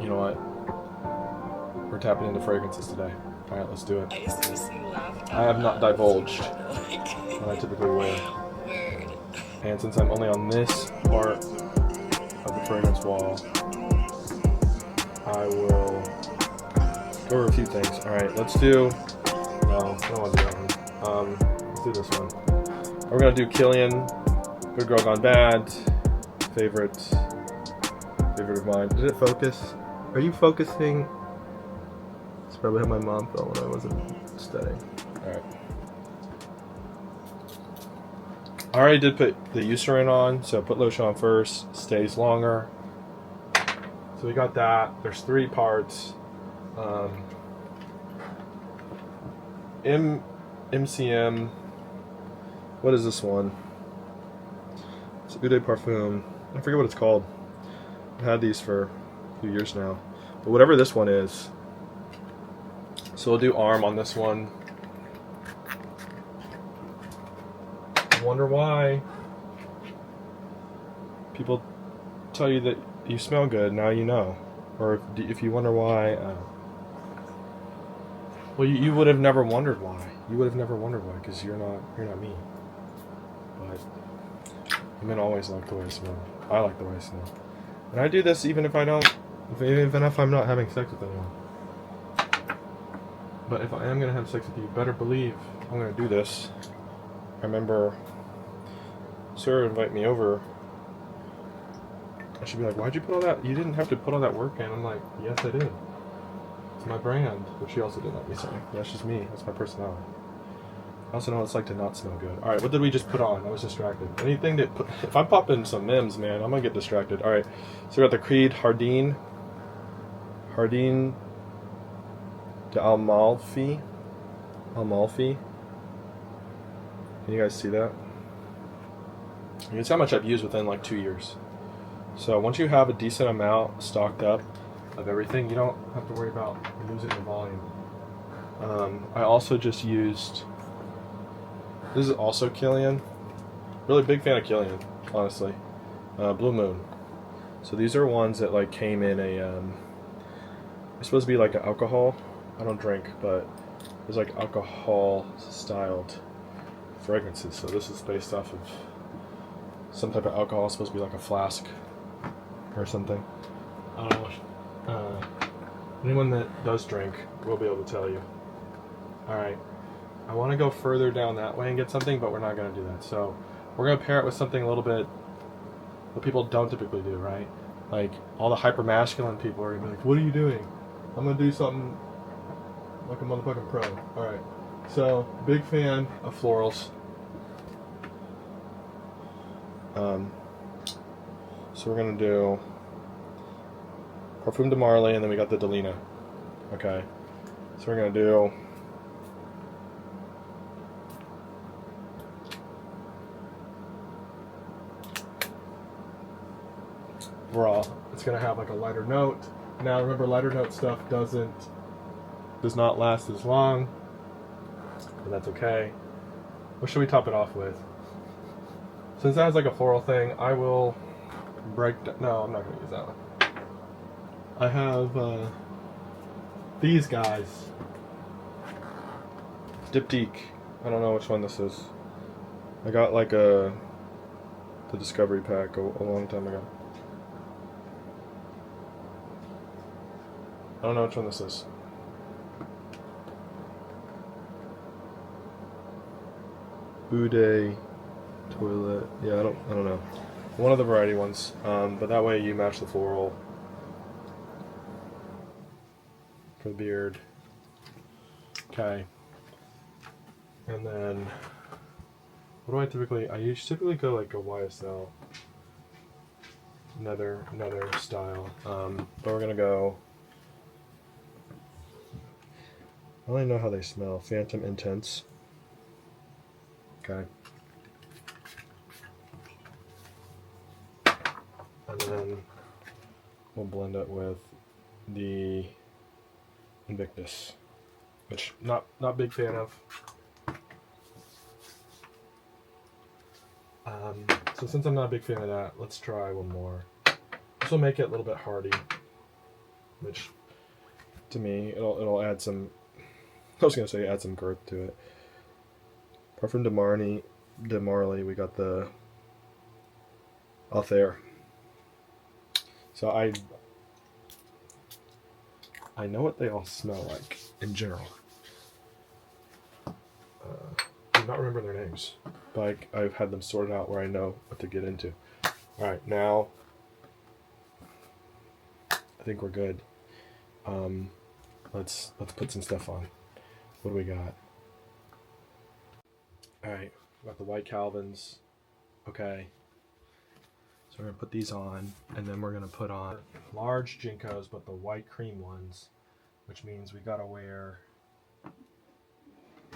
You know what? We're tapping into fragrances today. All right, let's do it. I seriously laughed. I have not divulged Like, what I typically wear. weird. And since I'm only on this part of the fragrance wall, I will go over a few things. All right, let's do. No, I don't want to do that one. Let's do this one. We're gonna do Killian, Good Girl Gone Bad, favorite of mine. Did it focus? Are you focusing? It's probably how my mom felt when I wasn't studying. All right. I already did put the Eucerin on, so put lotion on first. Stays longer. So we got that. There's 3 parts. MCM. What is this one? It's Eau de Parfum. I forget what it's called. I've had these for a few years now. But whatever this one is. So we'll do arm on this one. I wonder why people tell you that you smell good. Now you know. Or if you wonder why, well, you would have never wondered why. You would have never wondered why, because you're not me. But women always like the way I smell. I like the way I smell, and I do this even if I'm not having sex with anyone. But if I am gonna have sex with you, better believe I'm gonna do this. I remember Sarah invite me over. I should be like, why'd you put all that? You didn't have to put all that work in. I'm like, yes, I did. It's my brand, which she also didn't let me say. That's just me. That's my personality. I also know what it's like to not smell good. All right, what did we just put on? I was distracted. Anything that if I'm popping some Mims, man, I'm gonna get distracted. All right, so we got the Creed Hardin de Amalfi. Can you guys see that? You can see how much I've used within like 2 years. So once you have a decent amount stocked up of everything, you don't have to worry about losing the volume. I also just used. This is also Killian. Really big fan of Killian, honestly. Blue Moon. So these are ones that like came in a. They're supposed to be like an alcohol. I don't drink, but there's like alcohol styled fragrances. So this is based off of some type of alcohol. It's supposed to be like a flask or something. I don't know. Anyone that does drink will be able to tell you. All right. I want to go further down that way and get something, but we're not going to do that. So we're going to pair it with something a little bit what people don't typically do, right? Like all the hyper masculine people are going to be like, what are you doing? I'm going to do something like a motherfucking pro. All right. So big fan of florals. So we're going to do Parfum de Marly, and then we got the Delina. Okay. So we're going to do raw. It's going to have like a lighter note. Now remember, lighter note stuff does not last as long, and that's okay. What should we top it off with? Since that has like a floral thing, I will break down. No, I'm not going to use that one. I have these guys. Diptyque. I don't know which one this is. I got like the Discovery pack a long time ago. I don't know which one this is. Boudet toilet. Yeah, I don't know. One of the variety ones. But that way you match the floral for the beard. Okay. And then what do I typically? I typically go like a YSL. Another style. But we're gonna go. I don't even know how they smell. Phantom Intense. Okay. And then we'll blend it with the Invictus, which not big fan of. So since I'm not a big fan of that, let's try one more. This will make it a little bit hardy. which to me it'll add some. I was gonna say add some girth to it. Apart from DeMarley, we got the Altair. So I know what they all smell like in general. I do not remember their names, but I've had them sorted out where I know what to get into. All right, now I think we're good. Let's put some stuff on. What do we got? All right, we got the white Calvins. Okay. So we're gonna put these on, and then we're gonna put on large Jinkos, but the white cream ones, which means we gotta wear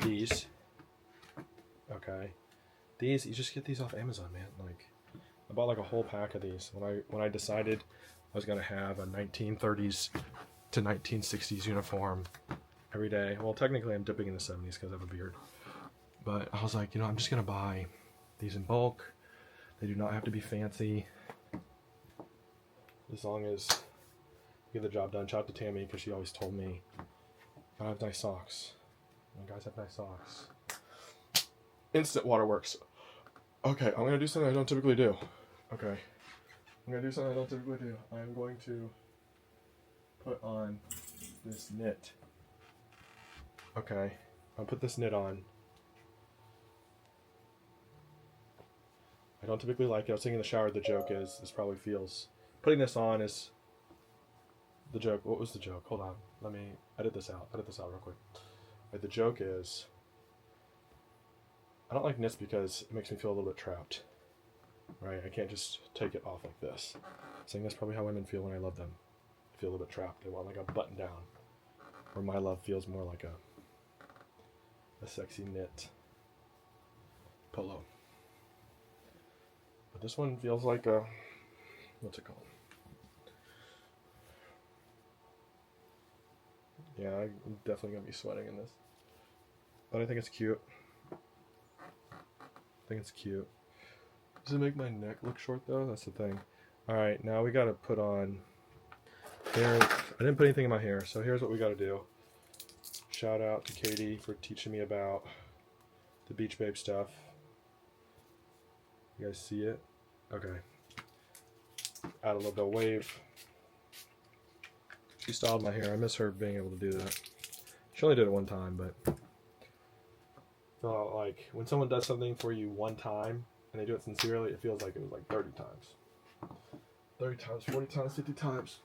these. Okay, these you just get these off Amazon, man. Like, I bought like a whole pack of these when I decided I was gonna have a 1930s to 1960s uniform every day. Well, technically I'm dipping in the 70s because I have a beard, but I was like, you know, I'm just gonna buy these in bulk. They do not have to be fancy, as long as you get the job done. Shout out to Tammy, because she always told me I have nice socks. And guys have nice socks. Instant waterworks. Okay, I'm gonna do something I don't typically do. Okay, I'm gonna do something I don't typically do. I'm going to put on this knit. Okay, I'll put this knit on. I don't typically like it. I was thinking in the shower the joke is, this probably feels, putting this on is the joke. What was the joke? Hold on. Let me edit this out. Edit this out real quick. Right, the joke is, I don't like knits because it makes me feel a little bit trapped. Right? I can't just take it off like this. I think that's probably how women feel when I love them. I feel a little bit trapped. They want like a button down. Where my love feels more like a sexy knit polo. But this one feels like a, what's it called? Yeah, I'm definitely going to be sweating in this. But I think it's cute. I think it's cute. Does it make my neck look short though? That's the thing. Alright, now we got to put on hair. I didn't put anything in my hair, so here's what we got to do. Shout out to Katie for teaching me about the Beach Babe stuff. You guys see it? Okay. Add a little bit of wave. She styled my hair. I miss her being able to do that. She only did it one time, but like when someone does something for you one time and they do it sincerely, it feels like it was like 30 times. 30 times, 40 times, 50 times.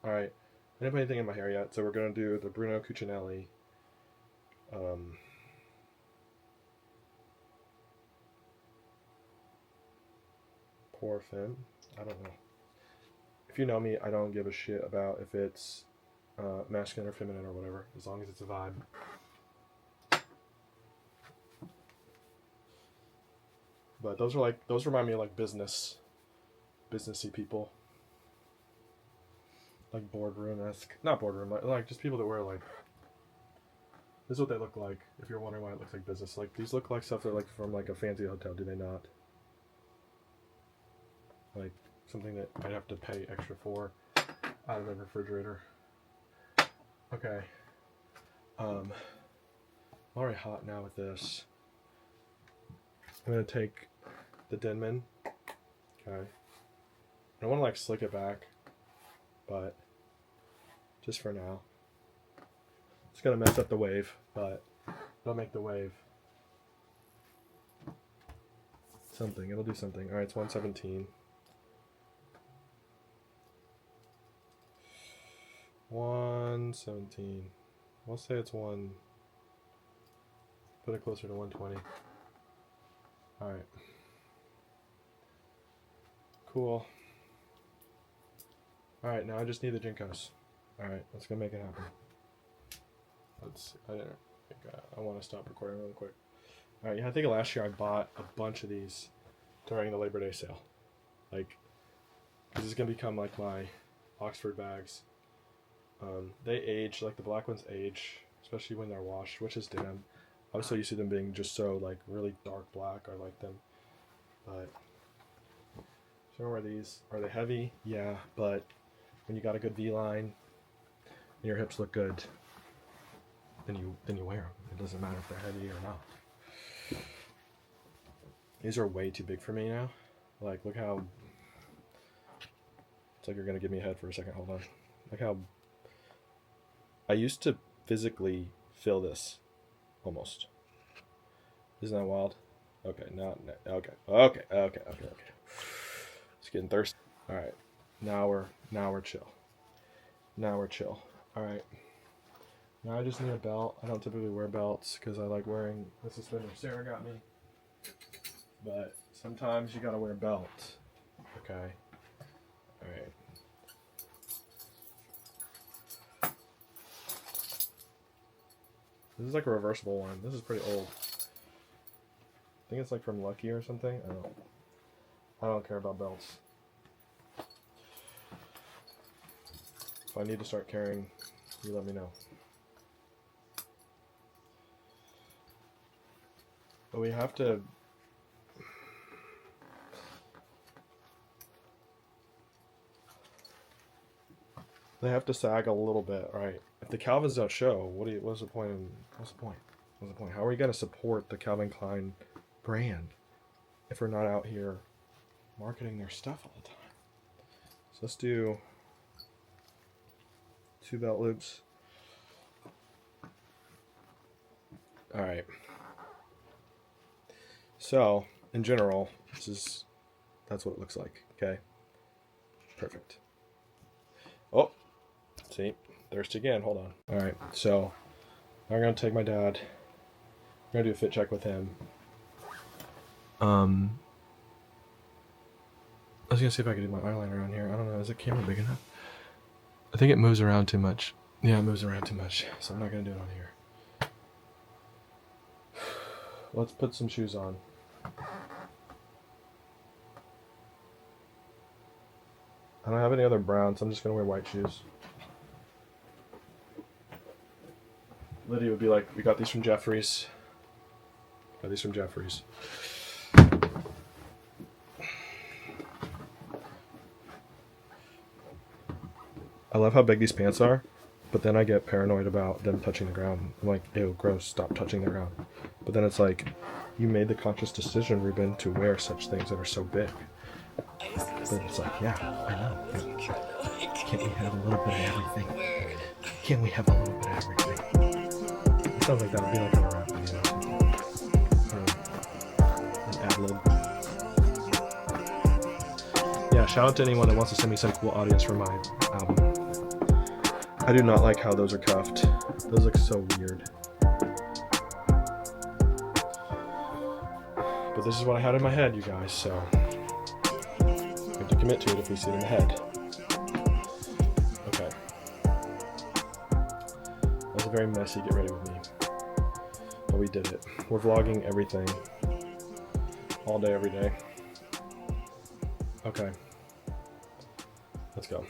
Alright. I didn't put anything in my hair yet, so we're going to do the Bruno Cucinelli Pour Femme. I don't know. If you know me, I don't give a shit about if it's masculine or feminine or whatever, as long as it's a vibe. But those remind me of like businessy people. Like boardroom-esque. Not boardroom, like just people that wear like, this is what they look like, if you're wondering why it looks like business. Like these look like stuff that are like from like a fancy hotel, do they not? Like something that I'd have to pay extra for out of the refrigerator. Okay. I'm already hot now with this. I'm gonna take the Denman. Okay. I don't want to like slick it back, but just for now. It's gonna mess up the wave, but it'll make the wave something. It'll do something. All right, it's 117. 117. We'll say it's one. Put it closer to 120. All right. Cool. All right, now I just need the Jinkos. All right, let's go make it happen. I want to stop recording really quick. All right, yeah, I think last year I bought a bunch of these during the Labor Day sale. Like, this is gonna become like my Oxford bags. They age, like the black ones age, especially when they're washed, which is damn. I was so used to them being just so like really dark black. I like them, but so are these. Are they heavy? Yeah, but when you got a good V-line and your hips look good, then you wear them. It doesn't matter if they're heavy or not. These are way too big for me now. Like, look how, it's like you're gonna give me a head for a second. Hold on. Look how I used to physically feel this almost. Isn't that wild? Okay, okay. It's getting thirsty. All right, now we're chill. Now we're chill. All right. Now I just need a belt. I don't typically wear belts because I like wearing the suspender Sarah got me. But sometimes you gotta wear belts. Okay. All right. This is like a reversible one. This is pretty old. I think it's like from Lucky or something. I don't care about belts. If I need to start carrying, you let me know. But we have to. They have to sag a little bit, right? If the Calvins don't show, what's the point? What's the point? How are we gonna support the Calvin Klein brand if we're not out here marketing their stuff all the time? So let's do 2 belt loops. All right. So in general, that's what it looks like. Okay. Perfect. Oh, see, thirsty again. Hold on. All right. So I'm gonna take my dad. I'm gonna do a fit check with him. I was gonna see if I could do my eyeliner on here. I don't know. Is the camera big enough? I think it moves around too much. Yeah, it moves around too much. So I'm not gonna do it on here. Let's put some shoes on. I don't have any other browns. So I'm just gonna wear white shoes. Lydia would be like, "We got these from Jeffries." Got these from Jeffries. I love how big these pants are, but then I get paranoid about them touching the ground. I'm like, ew, gross, stop touching the ground. But then it's like, you made the conscious decision, Ruben, to wear such things that are so big. But it's like, yeah, I know. Can't we have a little bit of everything? Can't we have a little bit of everything? It sounds like that would be like a rap video. An ad-lib. Yeah, shout out to anyone that wants to send me some cool audios for my album. I do not like how those are cuffed. Those look so weird. But this is what I had in my head, you guys, so we have to commit to it if we see it in the head. Okay. That was a very messy get ready with me. But we did it. We're vlogging everything. All day, every day. Okay. Let's go.